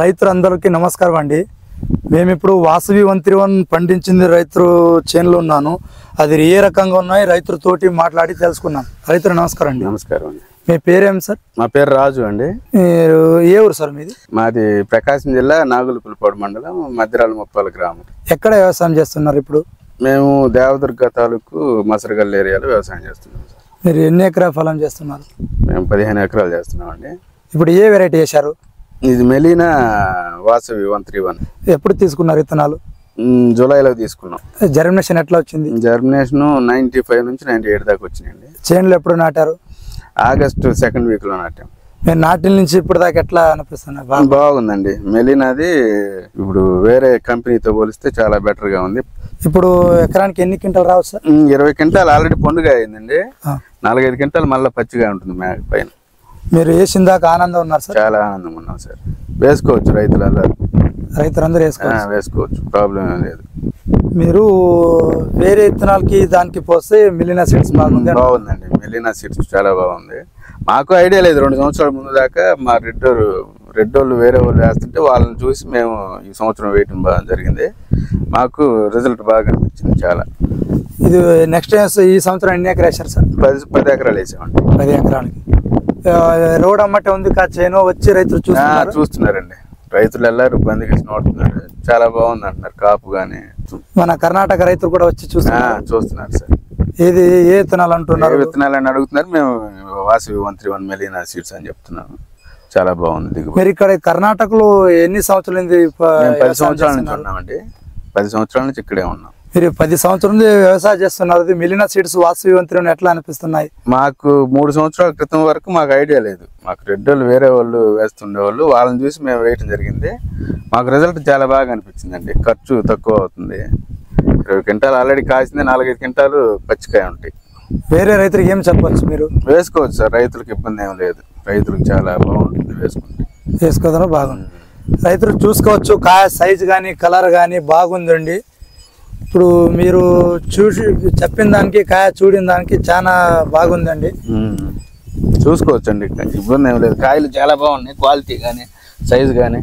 రైతులందరికీ నమస్కారం అండి. మేము ఇప్పుడు వాసవి 131 పండించింది రైతు చేనులో ఉన్నాను. అది ఏ రకంగా ఉన్నాయి రైతులతోటి మాట్లాడి తెలుసుకున్నాం. రైతులు నమస్కారం అండి. నమస్కారం అండి. మీ పేరేం సార్? మా పేరు రాజు అండి. మీరు ఏ ఊరు సార్ మీది? మాది ప్రకాశం జిల్లా నాగులపులపాడు మండలం మధ్యరాల ముప్పాల గ్రామం. ఎక్కడ వ్యవసాయం చేస్తున్నారు ఇప్పుడు? మేము దేవదుర్గ తాలూకు మసరగల్ ఏరియాలో వ్యవసాయం చేస్తున్నాం సార్. మీరు ఎన్ని ఎకరా పొలం చేస్తున్నారు? మేము 15 ఎకరాలు చేస్తున్నాం అండి. ఇప్పుడు ఏ వెరైటీ వేశారు? ఇది మెలీనా వాసవి 131. ఎప్పుడు తీసుకున్నారు విత్తనాలు? జూలైలో తీసుకున్నాం. జర్మినేషన్ ఎట్లా వచ్చింది? జర్మినేషన్ 95 నుంచి 98 దాకా వచ్చినాయండి. చేనులు ఎప్పుడు నాటారు? ఆగస్టు 2nd వీక్లో నాటాం. మేము నాటిల నుంచి ఇప్పుడు దాకా ఎట్లా అనిపిస్తున్నారు? బాగుందండి. మెలీనాది ఇప్పుడు వేరే కంపెనీతో పోలిస్తే చాలా బెటర్గా ఉంది. ఇప్పుడు ఎకరానికి ఎన్ని క్వింటాలు రావచ్చు సార్? 20 క్వింటాలు ఆల్రెడీ పండుగ అయిందండి. 4-5 క్వింటాలు మళ్ళీ పచ్చిగా ఉంటుంది పైన. మీరు వేసిన దాకా ఆనందం ఉన్నారు సార్? చాలా ఆనందంగా ఉన్నాం సార్. వేసుకోవచ్చు, రైతులందరూ వేసుకోవచ్చు, ప్రాబ్లం ఏం లేదు. మీరు వేరే విత్తనాలకి దానికి పోస్తే మిలినా సీడ్స్ బాగుందండి. మెలీనా సీడ్స్ చాలా బాగుంది. మాకు ఐడియా లేదు. 2 సంవత్సరాల ముందు దాకా మా రెడ్డోళ్ళు వేరే వాళ్ళు వేస్తుంటే వాళ్ళని చూసి మేము ఈ సంవత్సరం వేయటం బాగా జరిగింది. మాకు రిజల్ట్ బాగా అనిపించింది చాలా. ఇది నెక్స్ట్ ఈ సంవత్సరం ఎన్ని ఎకరాలు వేశారు సార్? 10 ఎకరాలు వేసామండి. 10 ఎకరాలకి రోడ్ అమ్మటే ఉంది చేను వచ్చి రైతులు చూస్తున్నారండి. రైతులు ಎಲ್ಲರೂ బందికి నోడుతున్నారు. చాలా బాగుంది అంటున్నారు. కాపు గానీ మన కర్ణాటక రైతులు కూడా వచ్చి చూస్తున్నారు సార్. ఇది ఏ విత్తనాలు అంటున్నారు? విత్తనాలు అని అడుగుతున్నారు. మేము వాసవి 131 మెలీనా సీడ్స్ అని చెప్తున్నాము. చాలా బాగుంది. మీరు ఇక్కడ కర్ణాటకలో ఎన్ని సంవత్సరాలు? 10 సంవత్సరాల నుంచి ఉన్నామండి. 10 సంవత్సరాల నుంచి ఇక్కడే ఉన్నాం. మీరు 10 సంవత్సరాల నుంచి వ్యవసాయం చేస్తున్నారు. మిలినా సీడ్స్ వాసవి 131 ఎట్లా అనిపిస్తున్నాయి? మాకు 3 సంవత్సరాల క్రితం వరకు మాకు ఐడియా లేదు. మాకు రెడ్డోళ్ళు వేరే వాళ్ళు వేస్తుండేవాళ్ళు, వాళ్ళని చూసి మేము వేయటం జరిగింది. మాకు రిజల్ట్ చాలా బాగా అనిపించిందండి. ఖర్చు తక్కువ అవుతుంది. 20 క్వింటాలు ఆల్రెడీ కాసింది. 4-5 క్వింటాలు పచ్చికాయ ఉంటాయి. వేరే రైతులకు ఏం చెప్పవచ్చు? మీరు వేసుకోవచ్చు సార్. రైతులకు ఇబ్బంది ఏం లేదు. రైతులకు చాలా బాగుంటుంది. వేసుకోవడం బాగుంది. రైతులు చూసుకోవచ్చు. కాయ సైజు కానీ కలర్ కానీ బాగుందండి. ఇప్పుడు మీరు చూసి చెప్పిన దానికి కాయ చూడిన దానికి చాలా బాగుందండి. చూసుకోవచ్చు అండి. ఇబ్బంది ఏం లేదు. కాయలు చాలా బాగున్నాయి. క్వాలిటీ కానీ సైజు కానీ.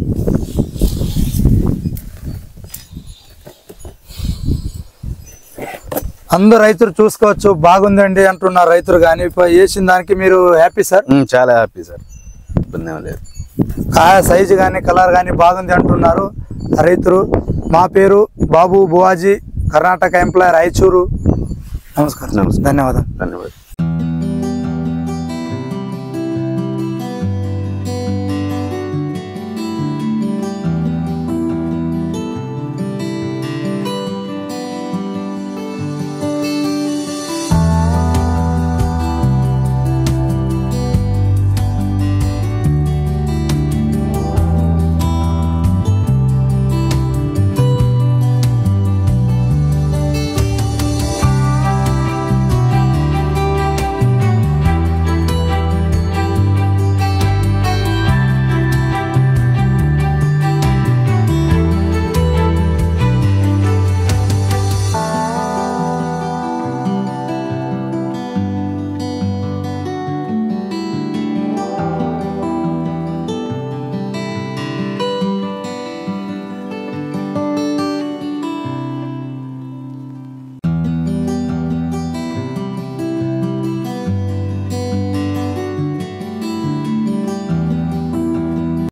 అందరు రైతులు చూసుకోవచ్చు. బాగుందండి అంటున్నారు రైతులు. కానీ వేసిన దానికి మీరు హ్యాపీ సార్? చాలా హ్యాపీ సార్. ఇబ్బంది ఏం లేదు. కాయ సైజు కానీ కలర్ కానీ బాగుంది అంటున్నారు రైతులు. మా పేరు బాబు బువాజీ, కర్ణాటక ఎంప్లాయర్ రాయచూరు. నమస్కారం. ధన్యవాదాలు.